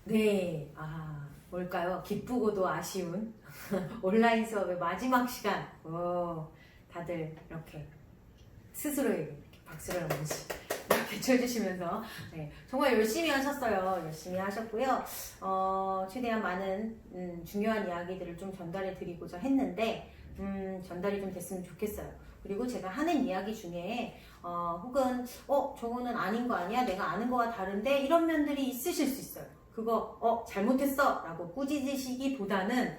네, 뭘까요? 기쁘고도 아쉬운 온라인 수업의 마지막 시간. 다들 이렇게 스스로에게 이렇게 박수를 한번 이렇게 쳐주시면서 정말 열심히 하셨어요. 열심히 하셨고요. 최대한 많은 중요한 이야기들을 좀 전달해 드리고자 했는데 전달이 좀 됐으면 좋겠어요. 그리고 제가 하는 이야기 중에 혹은 저거는 아닌 거 아니야? 내가 아는 거와 다른데? 이런 면들이 있으실 수 있어요. 그거 잘못했어 라고 꾸짖으시기보다는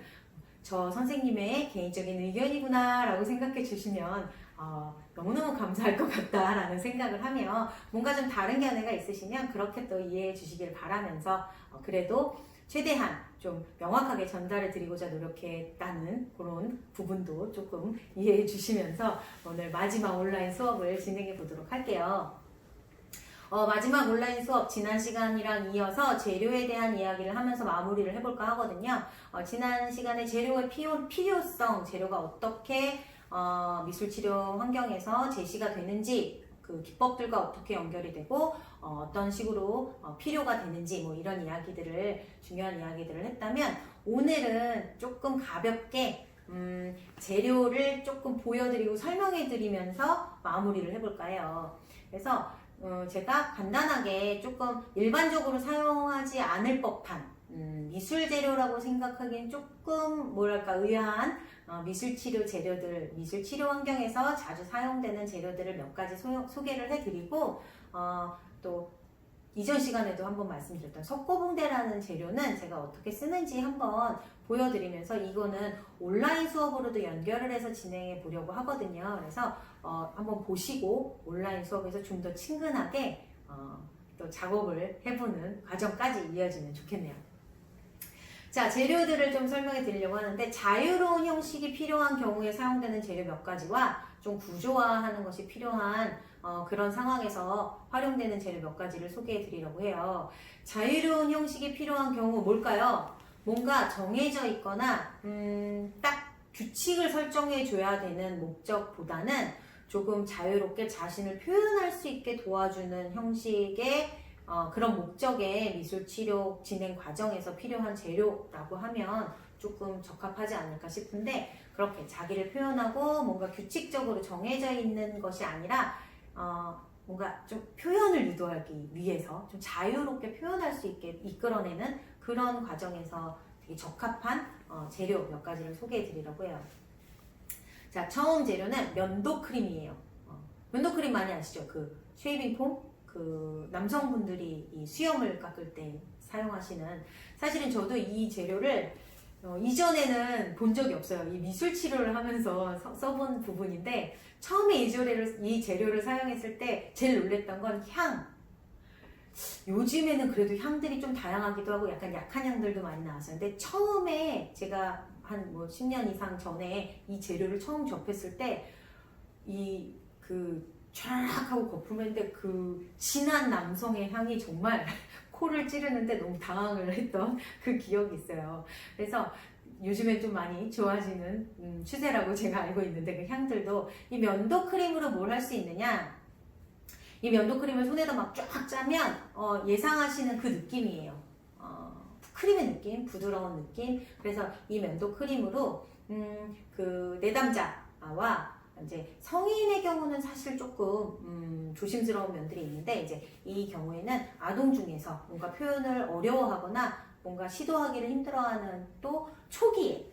저 선생님의 개인적인 의견이구나 라고 생각해 주시면 너무너무 감사할 것 같다라는 생각을 하며 뭔가 좀 다른 견해가 있으시면 그렇게 또 이해해 주시길 바라면서 그래도 최대한 좀 명확하게 전달을 드리고자 노력했다는 그런 부분도 조금 이해해 주시면서 오늘 마지막 온라인 수업을 진행해 보도록 할게요. 마지막 온라인 수업 지난 시간이랑 이어서 재료에 대한 이야기를 하면서 마무리를 해볼까 하거든요. 지난 시간에 재료의 필요성, 재료가 어떻게 미술치료 환경에서 제시가 되는지, 그 기법들과 어떻게 연결이 되고 어떤 식으로 필요가 되는지 뭐 이런 이야기들을 중요한 이야기들을 했다면 오늘은 조금 가볍게 재료를 조금 보여드리고 설명해드리면서 마무리를 해볼까 해요. 그래서 제가 간단하게 조금 일반적으로 사용하지 않을 법한 미술 재료라고 생각하기엔 조금 뭐랄까 의아한 미술치료 재료들, 미술치료 환경에서 자주 사용되는 재료들을 몇 가지 소개를 해드리고 또 이전 시간에도 한번 말씀드렸던 석고붕대라는 재료는 제가 어떻게 쓰는지 한번 보여드리면서 이거는 온라인 수업으로도 연결을 해서 진행해 보려고 하거든요. 그래서 한번 보시고 온라인 수업에서 좀 더 친근하게 또 작업을 해보는 과정까지 이어지면 좋겠네요. 자, 재료들을 좀 설명해 드리려고 하는데 자유로운 형식이 필요한 경우에 사용되는 재료 몇 가지와 좀 구조화하는 것이 필요한 그런 상황에서 활용되는 재료 몇 가지를 소개해 드리려고 해요. 자유로운 형식이 필요한 경우 뭘까요? 뭔가 정해져 있거나 딱 규칙을 설정해 줘야 되는 목적보다는 조금 자유롭게 자신을 표현할 수 있게 도와주는 형식의 그런 목적의 미술치료 진행 과정에서 필요한 재료라고 하면 조금 적합하지 않을까 싶은데 그렇게 자기를 표현하고 뭔가 규칙적으로 정해져 있는 것이 아니라 뭔가 좀 표현을 유도하기 위해서 좀 자유롭게 표현할 수 있게 이끌어내는 그런 과정에서 되게 적합한 재료 몇 가지를 소개해 드리려고 해요. 자, 처음 재료는 면도 크림이에요. 면도 크림 많이 아시죠? 그 쉐이빙 폼? 그 남성분들이 이 수염을 깎을 때 사용하시는 사실은 저도 이 재료를 이전에는 본 적이 없어요. 이 미술 치료를 하면서 써본 부분인데 처음에 이 재료를 사용했을 때 제일 놀랬던 건 향. 요즘에는 그래도 향들이 좀 다양하기도 하고 약간 약한 향들도 많이 나왔어요. 근데 처음에 제가 한 10년 이상 전에 이 재료를 처음 접했을 때 촤악 하고 거품했는데 그 진한 남성의 향이 정말 코를 찌르는데 너무 당황을 했던 그 기억이 있어요. 그래서 요즘에 좀 많이 좋아지는 추세라고 제가 알고 있는데 그 향들도 이 면도 크림으로 뭘 할 수 있느냐, 이 면도 크림을 손에다 막 쫙 짜면 예상하시는 그 느낌이에요. 크림의 느낌, 부드러운 느낌. 그래서 이 면도 크림으로 그 내담자와 이제 성인의 경우는 사실 조금 조심스러운 면들이 있는데 이제 이 경우에는 아동 중에서 뭔가 표현을 어려워하거나 뭔가 시도하기를 힘들어하는 또 초기에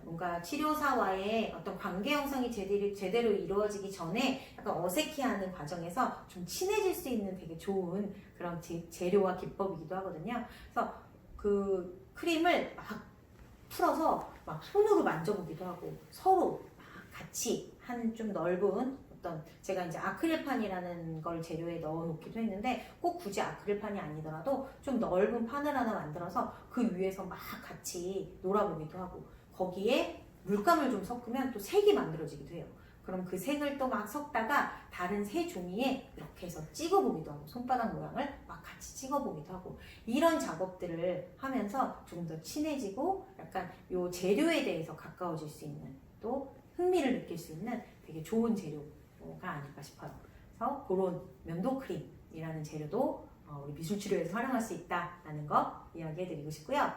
뭔가 치료사와의 어떤 관계 형성이 제대로 이루어지기 전에 약간 어색해하는 과정에서 좀 친해질 수 있는 되게 좋은 그런 재료와 기법이기도 하거든요. 그래서 그 크림을 막 풀어서 막 손으로 만져보기도 하고 서로 막 같이 한 좀 넓은 어떤 제가 이제 아크릴판이라는 걸 재료에 넣어 놓기도 했는데 꼭 굳이 아크릴판이 아니더라도 좀 넓은 판을 하나 만들어서 그 위에서 막 같이 놀아보기도 하고 거기에 물감을 좀 섞으면 또 색이 만들어지기도 해요. 그럼 그 색을 또 막 섞다가 다른 새 종이에 이렇게 해서 찍어보기도 하고 손바닥 모양을 막 같이 찍어보기도 하고 이런 작업들을 하면서 좀 더 친해지고 약간 요 재료에 대해서 가까워질 수 있는 또 흥미를 느낄 수 있는 되게 좋은 재료가 아닐까 싶어요. 그래서 그런 면도 크림이라는 재료도 우리 미술치료에서 활용할 수 있다라는 거 이야기해드리고 싶고요.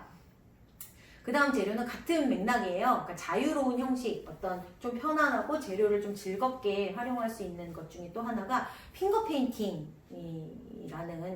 그 다음 재료는 같은 맥락이에요. 그러니까 자유로운 형식, 어떤 좀 편안하고 재료를 좀 즐겁게 활용할 수 있는 것 중에 또 하나가 핑거 페인팅이라는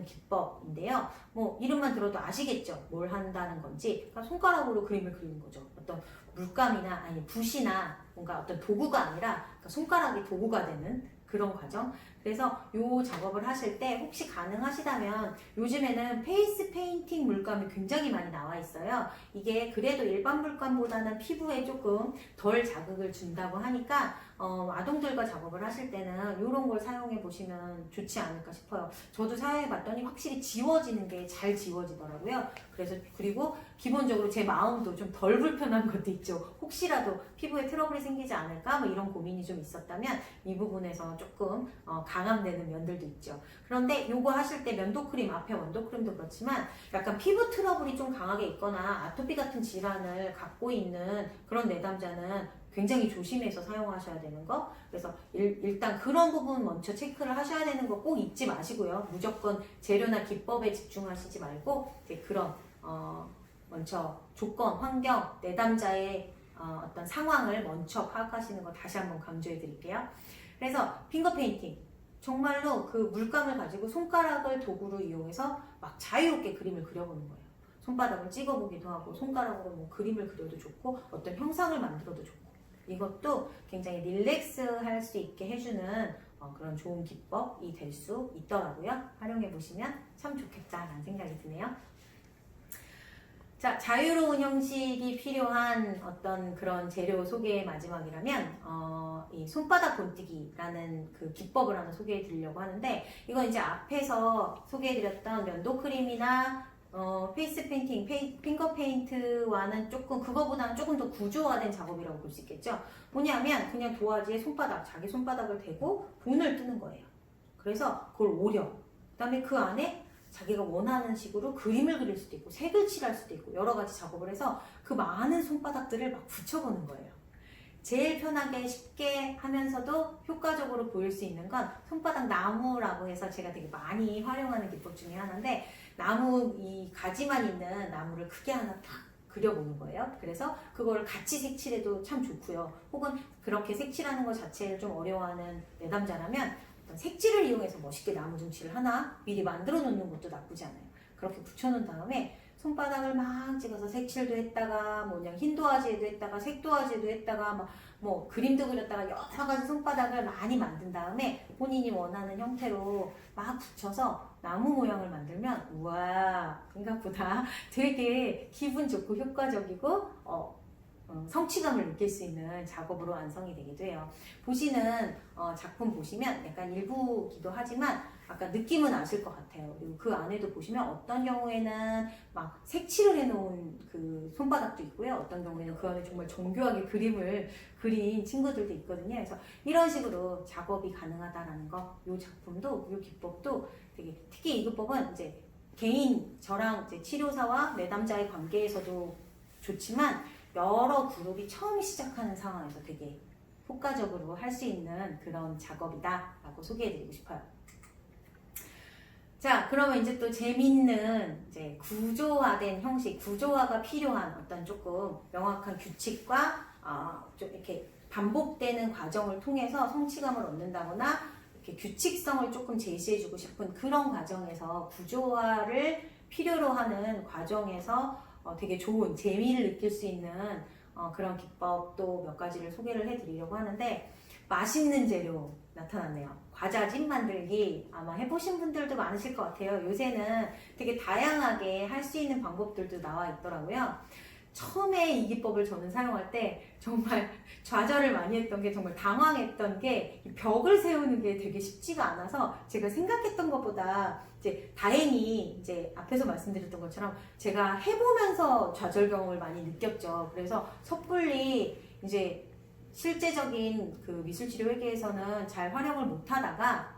기법인데요. 뭐 이름만 들어도 아시겠죠? 뭘 한다는 건지. 그러니까 손가락으로 그림을 그리는 거죠. 어떤 물감이나 아니 붓이나 뭔가 어떤 도구가 아니라 그러니까 손가락이 도구가 되는 그런 과정. 그래서 이 작업을 하실 때 혹시 가능하시다면 요즘에는 페이스 페인팅 물감이 굉장히 많이 나와 있어요. 이게 그래도 일반 물감보다는 피부에 조금 덜 자극을 준다고 하니까 아동들과 작업을 하실 때는 이런 걸 사용해 보시면 좋지 않을까 싶어요. 저도 사용해 봤더니 확실히 지워지는 게 잘 지워지더라고요. 그래서 그리고 기본적으로 제 마음도 좀 덜 불편한 것도 있죠. 혹시라도 피부에 트러블이 생기지 않을까 뭐 이런 고민이 좀 있었다면 이 부분에서 조금 강함되는 면들도 있죠. 그런데 요거 하실 때 면도크림, 앞에 원도크림도 그렇지만 약간 피부 트러블이 좀 강하게 있거나 아토피 같은 질환을 갖고 있는 그런 내담자는 굉장히 조심해서 사용하셔야 되는 거. 그래서 일단 그런 부분 먼저 체크를 하셔야 되는 거 꼭 잊지 마시고요. 무조건 재료나 기법에 집중하시지 말고 이제 그런 먼저 조건, 환경, 내담자의 어떤 상황을 먼저 파악하시는 거 다시 한번 강조해 드릴게요. 그래서 핑거 페인팅 정말로 그 물감을 가지고 손가락을 도구로 이용해서 막 자유롭게 그림을 그려보는 거예요. 손바닥을 찍어보기도 하고 손가락으로 뭐 그림을 그려도 좋고 어떤 형상을 만들어도 좋고 이것도 굉장히 릴렉스 할 수 있게 해주는 그런 좋은 기법이 될 수 있더라고요. 활용해 보시면 참 좋겠다라는 생각이 드네요. 자, 자유로운 형식이 필요한 어떤 그런 재료 소개의 마지막이라면 이 손바닥 본뜨기라는 그 기법을 하나 소개해 드리려고 하는데 이건 이제 앞에서 소개해 드렸던 면도 크림이나 페이스 페인팅, 핑거 페인트와는 조금 그거보다는 조금 더 구조화된 작업이라고 볼 수 있겠죠. 뭐냐면 그냥 도화지에 자기 손바닥을 대고 본을 뜨는 거예요. 그래서 그걸 오려. 그다음에 그 안에 자기가 원하는 식으로 그림을 그릴 수도 있고 색을 칠할 수도 있고 여러 가지 작업을 해서 그 많은 손바닥들을 막 붙여보는 거예요. 제일 편하게 쉽게 하면서도 효과적으로 보일 수 있는 건 손바닥 나무라고 해서 제가 되게 많이 활용하는 기법 중에 하나인데 나무 이 가지만 있는 나무를 크게 하나 딱 그려보는 거예요. 그래서 그걸 같이 색칠해도 참 좋고요. 혹은 그렇게 색칠하는 것 자체를 좀 어려워하는 내담자라면 색지를 이용해서 멋있게 나무 둥치를 하나 미리 만들어 놓는 것도 나쁘지 않아요. 그렇게 붙여놓은 다음에 손바닥을 막 찍어서 색칠도 했다가 뭐 그냥 흰 도화지에도 했다가 색 도화지에도 했다가 뭐 그림도 그렸다가 여러 가지 손바닥을 많이 만든 다음에 본인이 원하는 형태로 막 붙여서 나무 모양을 만들면 우와 생각보다 되게 기분 좋고 효과적이고 성취감을 느낄 수 있는 작업으로 완성이 되기도 해요. 보시는 작품 보시면 약간 일부기도 하지만 아까 느낌은 아실 것 같아요. 그리고 그 안에도 보시면 어떤 경우에는 막 색칠을 해놓은 그 손바닥도 있고요. 어떤 경우에는 그 안에 정말 정교하게 그림을 그린 친구들도 있거든요. 그래서 이런 식으로 작업이 가능하다라는 거, 이 작품도, 이 기법도 되게 특히 이 기법은 이제 개인 저랑 이제 치료사와 내담자의 관계에서도 좋지만 여러 그룹이 처음 시작하는 상황에서 되게 효과적으로 할 수 있는 그런 작업이다 라고 소개해드리고 싶어요. 자, 그러면 이제 또 재밌는 이제 구조화된 형식, 구조화가 필요한 어떤 조금 명확한 규칙과 좀 이렇게 반복되는 과정을 통해서 성취감을 얻는다거나 이렇게 규칙성을 조금 제시해주고 싶은 그런 과정에서 구조화를 필요로 하는 과정에서 되게 좋은 재미를 느낄 수 있는 그런 기법도 몇 가지를 소개를 해드리려고 하는데 맛있는 재료 나타났네요. 과자찜 만들기 아마 해보신 분들도 많으실 것 같아요. 요새는 되게 다양하게 할 수 있는 방법들도 나와 있더라고요. 처음에 이 기법을 저는 사용할 때 정말 좌절을 많이 했던 게 정말 당황했던 게 벽을 세우는 게 되게 쉽지가 않아서 제가 생각했던 것보다 이제 다행히 이제 앞에서 말씀드렸던 것처럼 제가 해보면서 좌절감을 많이 느꼈죠. 그래서 섣불리 이제 실제적인 그 미술치료 회계에서는 잘 활용을 못 하다가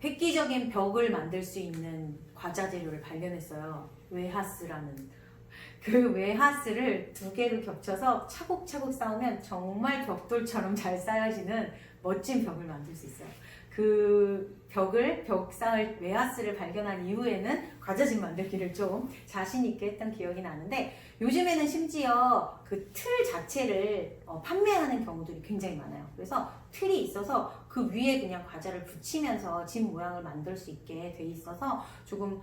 획기적인 벽을 만들 수 있는 과자 재료를 발견했어요. 웨하스라는. 그 웨하스를 두 개를 겹쳐서 차곡차곡 쌓으면 정말 벽돌처럼 잘 쌓여지는 멋진 벽을 만들 수 있어요. 그 벽상을 웨하스를 발견한 이후에는 과자집 만들기를 좀 자신 있게 했던 기억이 나는데, 요즘에는 심지어 그 틀 자체를 판매하는 경우들이 굉장히 많아요. 그래서 틀이 있어서 그 위에 그냥 과자를 붙이면서 집 모양을 만들 수 있게 돼 있어서 조금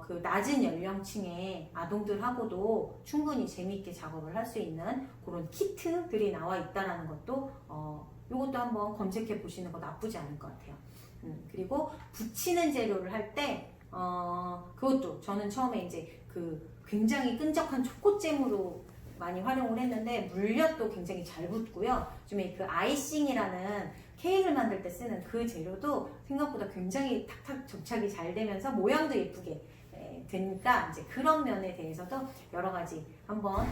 그 낮은 연령층의 아동들하고도 충분히 재미있게 작업을 할 수 있는 그런 키트들이 나와 있다는 것도 이것도 한번 검색해 보시는 거 나쁘지 않을 것 같아요. 그리고 붙이는 재료를 할 때 그것도 저는 처음에 이제 그 굉장히 끈적한 초코잼으로 많이 활용을 했는데, 물엿도 굉장히 잘 붙고요. 요즘에 그 아이싱이라는 케이크를 만들 때 쓰는 그 재료도 생각보다 굉장히 탁탁 접착이 잘 되면서 모양도 예쁘게 되니까, 이제 그런 면에 대해서도 여러 가지 한번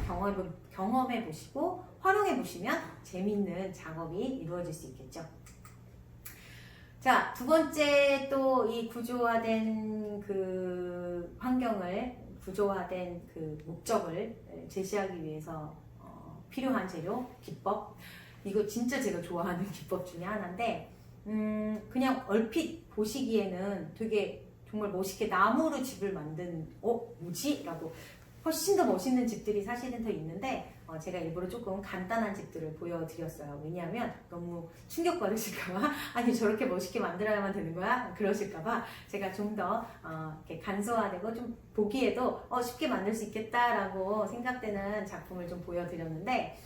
경험해 보시고 활용해 보시면 재밌는 작업이 이루어질 수 있겠죠. 자, 두 번째 또 이 구조화된 그 환경을, 구조화된 그 목적을 제시하기 위해서 필요한 재료, 기법. 이거 진짜 제가 좋아하는 기법 중에 하나인데, 그냥 얼핏 보시기에는 되게 정말 멋있게 나무로 집을 만든, 뭐지? 라고 훨씬 더 멋있는 집들이 사실은 더 있는데, 제가 일부러 조금 간단한 집들을 보여드렸어요. 왜냐하면 너무 충격받으실까봐, 아니 저렇게 멋있게 만들어야만 되는 거야? 그러실까봐 제가 좀 더 이렇게 간소화되고 좀 보기에도 쉽게 만들 수 있겠다라고 생각되는 작품을 좀 보여드렸는데,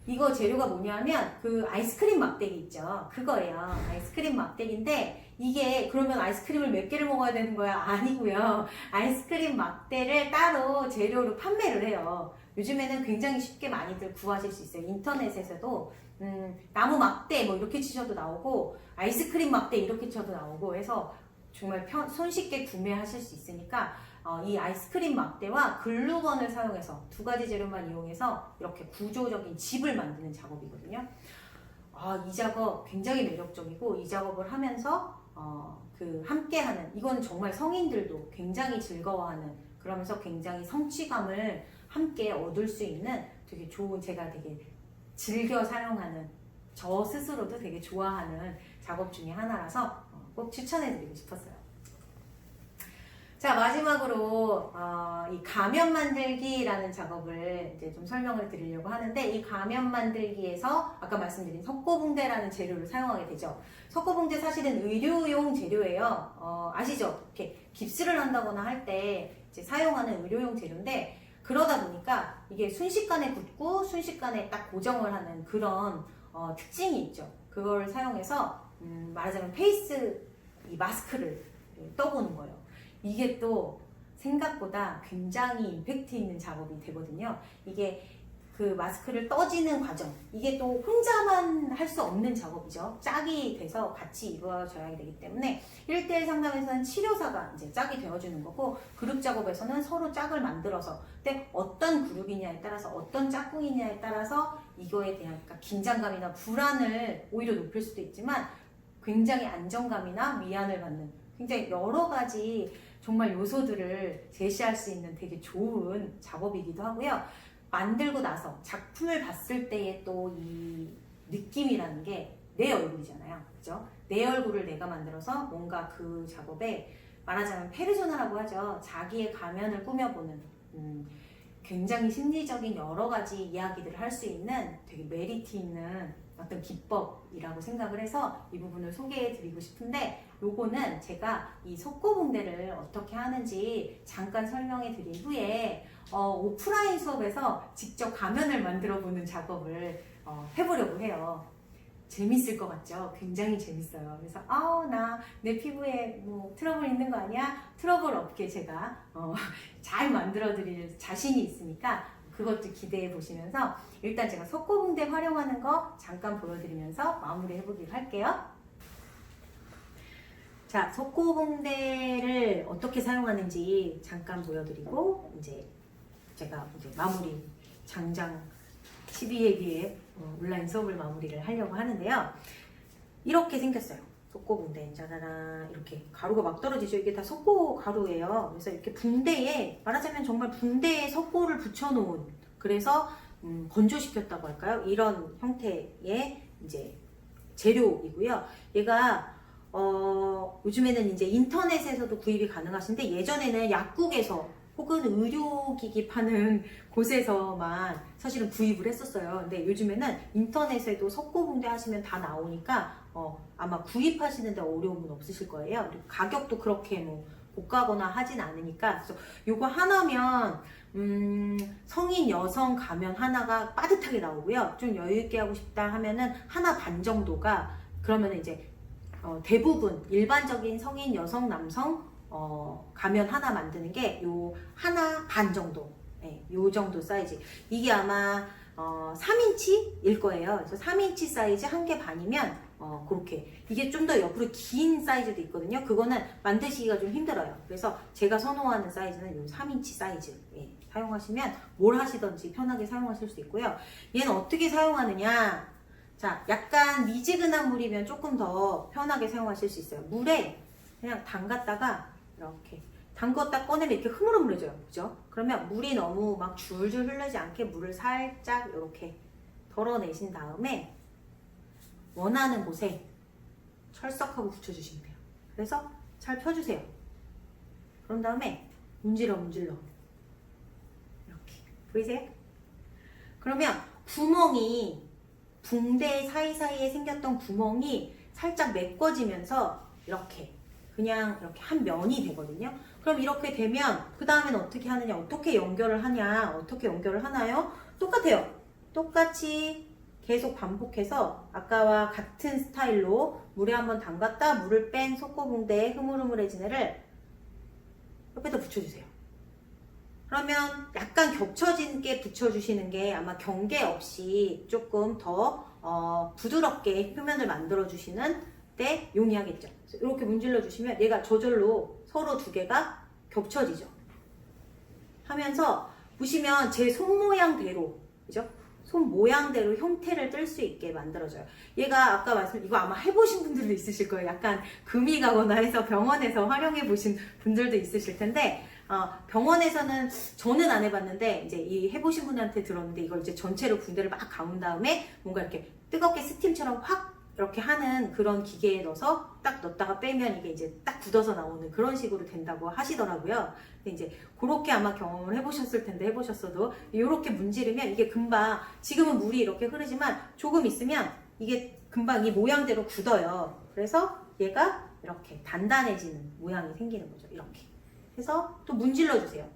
이거 재료가 뭐냐면 그 아이스크림 막대기 있죠. 그거예요. 아이스크림 막대기인데, 이게 그러면 아이스크림을 몇 개를 먹어야 되는 거야? 아니고요. 아이스크림 막대를 따로 재료로 판매를 해요. 요즘에는 굉장히 쉽게 많이들 구하실 수 있어요. 인터넷에서도 나무 막대 뭐 이렇게 치셔도 나오고, 아이스크림 막대 이렇게 쳐도 나오고 해서 정말 손쉽게 구매하실 수 있으니까, 이 아이스크림 막대와 글루건을 사용해서 두 가지 재료만 이용해서 이렇게 구조적인 집을 만드는 작업이거든요. 이 작업 굉장히 매력적이고, 이 작업을 하면서 그 함께하는, 이건 정말 성인들도 굉장히 즐거워하는, 그러면서 굉장히 성취감을 함께 얻을 수 있는 되게 좋은, 제가 되게 즐겨 사용하는, 저 스스로도 되게 좋아하는 작업 중에 하나라서 꼭 추천해드리고 싶었어요. 자, 마지막으로 이 가면 만들기라는 작업을 이제 좀 설명을 드리려고 하는데, 이 가면 만들기에서 아까 말씀드린 석고붕대라는 재료를 사용하게 되죠. 석고붕대 사실은 의료용 재료예요. 아시죠? 이렇게 깁스를 한다거나 할 때 이제 사용하는 의료용 재료인데, 그러다 보니까 이게 순식간에 굳고 순식간에 딱 고정을 하는 그런 특징이 있죠. 그걸 사용해서 말하자면 페이스 이 마스크를 떠보는 거예요. 이게 또 생각보다 굉장히 임팩트 있는 작업이 되거든요. 이게 그 마스크를 떠지는 과정, 이게 또 혼자만 할 수 없는 작업이죠. 짝이 돼서 같이 이루어져야 되기 때문에 1대1 상담에서는 치료사가 이제 짝이 되어주는 거고, 그룹 작업에서는 서로 짝을 만들어서, 근데 어떤 그룹이냐에 따라서, 어떤 짝꿍이냐에 따라서 이거에 대한 긴장감이나 불안을 오히려 높일 수도 있지만, 굉장히 안정감이나 위안을 받는 굉장히 여러 가지 정말 요소들을 제시할 수 있는 되게 좋은 작업이기도 하고요. 만들고 나서 작품을 봤을 때의 또 이 느낌이라는 게 내 얼굴이잖아요. 그죠? 내 얼굴을 내가 만들어서 뭔가 그 작업에 말하자면 페르소나라고 하죠. 자기의 가면을 꾸며보는 굉장히 심리적인 여러 가지 이야기들을 할 수 있는 되게 메리트 있는 어떤 기법이라고 생각을 해서 이 부분을 소개해 드리고 싶은데, 요거는 제가 이 석고붕대를 어떻게 하는지 잠깐 설명해 드린 후에 오프라인 수업에서 직접 가면을 만들어 보는 작업을 해보려고 해요. 재밌을 것 같죠? 굉장히 재밌어요. 그래서 나 내 피부에 뭐 트러블 있는 거 아니야? 트러블 없게 제가 잘 만들어 드릴 자신이 있으니까 그것도 기대해 보시면서, 일단 제가 석고붕대 활용하는 거 잠깐 보여드리면서 마무리 해보기로 할게요. 자, 석고붕대를 어떻게 사용하는지 잠깐 보여드리고, 이제 제가 이제 마무리, 장장 12회기에 온라인 수업을 마무리를 하려고 하는데요. 이렇게 생겼어요. 석고붕대. 짜라란. 이렇게 가루가 막 떨어지죠. 이게 다 석고 가루예요. 그래서 이렇게 붕대에, 말하자면 정말 붕대에 석고를 붙여놓은, 그래서 건조시켰다고 할까요? 이런 형태의 이제 재료이고요. 얘가 요즘에는 이제 인터넷에서도 구입이 가능하신데 예전에는 약국에서 혹은 의료기기 파는 곳에서만 사실은 구입을 했었어요. 근데 요즘에는 인터넷에도 석고붕대 하시면 다 나오니까 아마 구입하시는데 어려움은 없으실 거예요. 그리고 가격도 그렇게 뭐 고가거나 하진 않으니까. 그래서 요거 하나면 성인 여성 가면 하나가 빠듯하게 나오고요. 좀 여유 있게 하고 싶다 하면은 하나 반 정도가, 그러면 이제 대부분 일반적인 성인 여성 남성 가면 하나 만드는 게 요 하나 반 정도, 요 정도 사이즈. 이게 아마 3인치일 거예요. 그래서 3인치 사이즈 한 개 반이면 그렇게. 이게 좀 더 옆으로 긴 사이즈도 있거든요. 그거는 만드시기가 좀 힘들어요. 그래서 제가 선호하는 사이즈는 요 3인치 사이즈 사용하시면 뭘 하시든지 편하게 사용하실 수 있고요. 얘는 어떻게 사용하느냐, 자, 약간 미지근한 물이면 조금 더 편하게 사용하실 수 있어요. 물에 그냥 담갔다가 이렇게 담궜다 꺼내면 이렇게 흐물흐물해져요. 그죠? 그러면 물이 너무 막 줄줄 흐르지 않게 물을 살짝 이렇게 덜어내신 다음에 원하는 곳에 철석하고 붙여주시면 돼요. 그래서 잘 펴주세요. 그런 다음에 문질러 이렇게 보이세요? 그러면 구멍이, 붕대 사이사이에 생겼던 구멍이 살짝 메꿔지면서 이렇게 그냥 이렇게 한 면이 되거든요. 그럼 이렇게 되면 그 다음에는 어떻게 하느냐, 어떻게 연결을 하냐, 어떻게 연결을 하나요? 똑같아요. 똑같이 계속 반복해서 아까와 같은 스타일로 물에 한번 담갔다 물을 뺀 석고붕대에 흐물흐물해진 애를 옆에다 붙여주세요. 그러면 약간 겹쳐지게 붙여주시는 게 아마 경계 없이 조금 더 부드럽게 표면을 만들어주시는 때 용이하겠죠. 이렇게 문질러 주시면 얘가 저절로 서로 두 개가 겹쳐지죠. 하면서 보시면 제 손 모양대로, 그죠? 손 모양대로 형태를 뜰 수 있게 만들어져요. 얘가 아까 이거 아마 해보신 분들도 있으실 거예요. 약간 금이 가거나 해서 병원에서 활용해 보신 분들도 있으실 텐데, 병원에서는 저는 안 해봤는데 이제 이 해보신 분한테 들었는데, 이걸 이제 전체로 붕대를 막 감은 다음에 뭔가 이렇게 뜨겁게 스팀처럼 확 이렇게 하는 그런 기계에 넣어서 딱 넣었다가 빼면 이게 이제 딱 굳어서 나오는 그런 식으로 된다고 하시더라고요. 근데 이제 그렇게 아마 경험을 해보셨을 텐데, 해보셨어도 이렇게 문지르면 이게 금방, 지금은 물이 이렇게 흐르지만 조금 있으면 이게 금방 이 모양대로 굳어요. 그래서 얘가 이렇게 단단해지는 모양이 생기는 거죠. 이렇게 해서 또 문질러 주세요.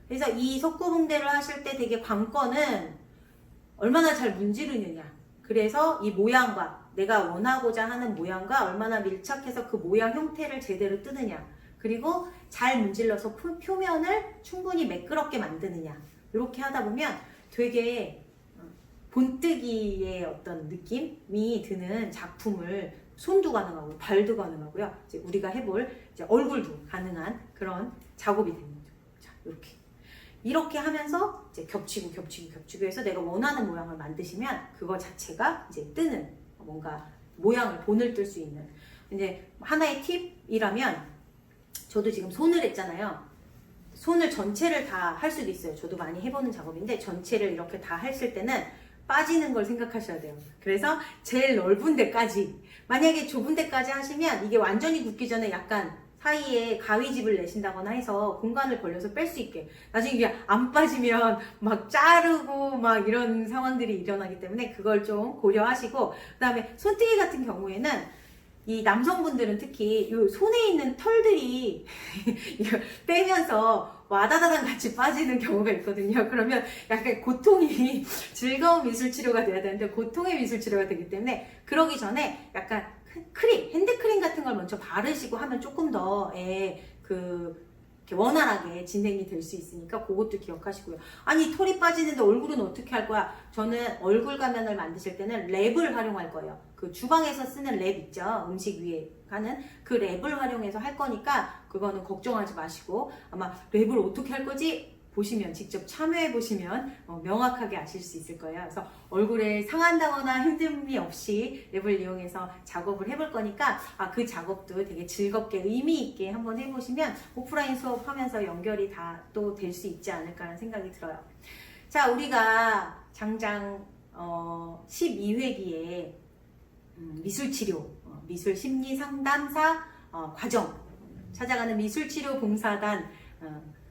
그래서 이 석고붕대를 하실 때 되게 관건은 얼마나 잘 문지르느냐, 그래서 이 모양과 내가 원하고자 하는 모양과 얼마나 밀착해서 그 모양 형태를 제대로 뜨느냐, 그리고 잘 문질러서 표면을 충분히 매끄럽게 만드느냐, 이렇게 하다 보면 되게 본뜨기의 어떤 느낌이 드는 작품을 손도 가능하고 발도 가능하고요. 이제 우리가 해볼 이제 얼굴도 가능한 그런 작업이 되는 거죠. 자, 이렇게 하면서 이제 겹치고 해서 내가 원하는 모양을 만드시면 그거 자체가 이제 뜨는, 뭔가 모양을 본을 뜰 수 있는, 이제 하나의 팁이라면, 저도 지금 손을 했잖아요. 손을 전체를 다 할 수도 있어요. 저도 많이 해보는 작업인데 전체를 이렇게 다 했을 때는 빠지는 걸 생각하셔야 돼요. 그래서 제일 넓은 데까지, 만약에 좁은 데까지 하시면 이게 완전히 굳기 전에 약간 사이에 가위집을 내신다거나 해서 공간을 벌려서 뺄 수 있게, 나중에 이게 안 빠지면 막 자르고 막 이런 상황들이 일어나기 때문에 그걸 좀 고려하시고, 그 다음에 손뜨기 같은 경우에는 이 남성분들은 특히 이 손에 있는 털들이 이거 빼면서 와다다당 같이 빠지는 경우가 있거든요. 그러면 약간 고통이 즐거운 미술 치료가 돼야 되는데 고통의 미술 치료가 되기 때문에, 그러기 전에 약간 핸드크림 같은 걸 먼저 바르시고 하면 조금 더 이렇게 원활하게 진행이 될 수 있으니까 그것도 기억하시고요. 아니, 털이 빠지는데 얼굴은 어떻게 할 거야? 저는 얼굴 가면을 만드실 때는 랩을 활용할 거예요. 그 주방에서 쓰는 랩 있죠? 음식 위에 하는 그 랩을 활용해서 할 거니까 그거는 걱정하지 마시고, 아마 랩을 어떻게 할 거지? 보시면, 직접 참여해 보시면 명확하게 아실 수 있을 거예요. 그래서 얼굴에 상한다거나 힘듦이 없이 랩을 이용해서 작업을 해볼 거니까 그 작업도 되게 즐겁게 의미 있게 한번 해보시면 오프라인 수업하면서 연결이 다 또 될 수 있지 않을까라는 생각이 들어요. 자, 우리가 장장 12회기에 미술치료, 미술심리상담사 과정, 찾아가는 미술치료봉사단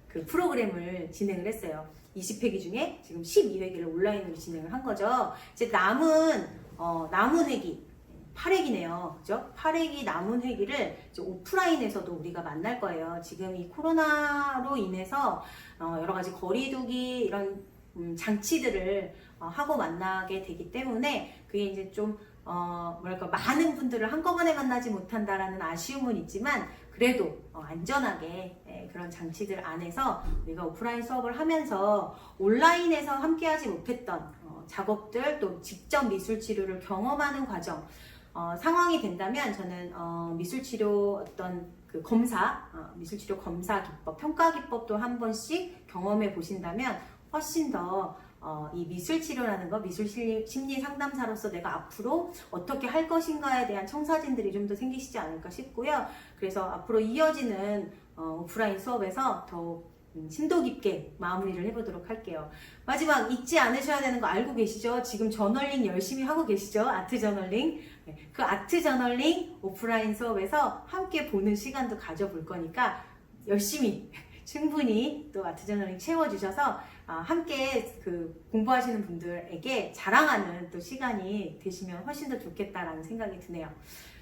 그 프로그램을 진행을 했어요. 20회기 중에 지금 12회기를 온라인으로 진행을 한 거죠. 이제 남은 회기 8회기네요. 그죠? 8회기 남은 회기를 이제 오프라인에서도 우리가 만날 거예요. 지금 이 코로나로 인해서 여러 가지 거리두기 이런 장치들을 하고 만나게 되기 때문에 그게 이제 좀 뭐랄까 많은 분들을 한꺼번에 만나지 못한다라는 아쉬움은 있지만 그래도 안전하게 그런 장치들 안에서 우리가 오프라인 수업을 하면서 온라인에서 함께하지 못했던 작업들 또 직접 미술치료를 경험하는 과정 상황이 된다면 저는 미술치료 어떤 그 검사, 미술치료 검사 기법, 평가 기법도 한 번씩 경험해 보신다면 훨씬 더 이 미술치료라는 거, 미술심리 상담사로서 내가 앞으로 어떻게 할 것인가에 대한 청사진들이 좀 더 생기시지 않을까 싶고요. 그래서 앞으로 이어지는 오프라인 수업에서 더욱 심도 깊게 마무리를 해보도록 할게요. 마지막 잊지 않으셔야 되는 거 알고 계시죠? 지금 저널링 열심히 하고 계시죠? 아트 저널링. 그 아트 저널링 오프라인 수업에서 함께 보는 시간도 가져볼 거니까 열심히 충분히 또 아트 저널링 채워주셔서 함께 그 공부하시는 분들에게 자랑하는 또 시간이 되시면 훨씬 더 좋겠다라는 생각이 드네요.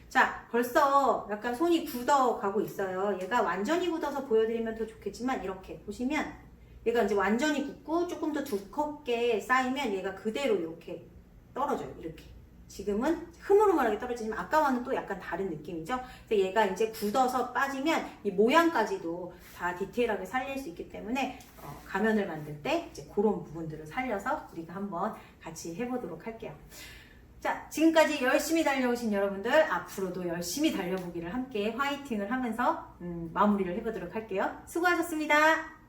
자, 벌써 약간 손이 굳어가고 있어요. 얘가 완전히 굳어서 보여드리면 더 좋겠지만 이렇게 보시면 얘가 이제 완전히 굳고 조금 더 두껍게 쌓이면 얘가 그대로 이렇게 떨어져요. 이렇게. 지금은 흐물흐물하게 떨어지지만 아까와는 또 약간 다른 느낌이죠. 그래서 얘가 이제 굳어서 빠지면 이 모양까지도 다 디테일하게 살릴 수 있기 때문에 가면을 만들 때 이제 그런 부분들을 살려서 우리가 한번 같이 해보도록 할게요. 자, 지금까지 열심히 달려오신 여러분들 앞으로도 열심히 달려보기를 함께 화이팅을 하면서 마무리를 해보도록 할게요. 수고하셨습니다.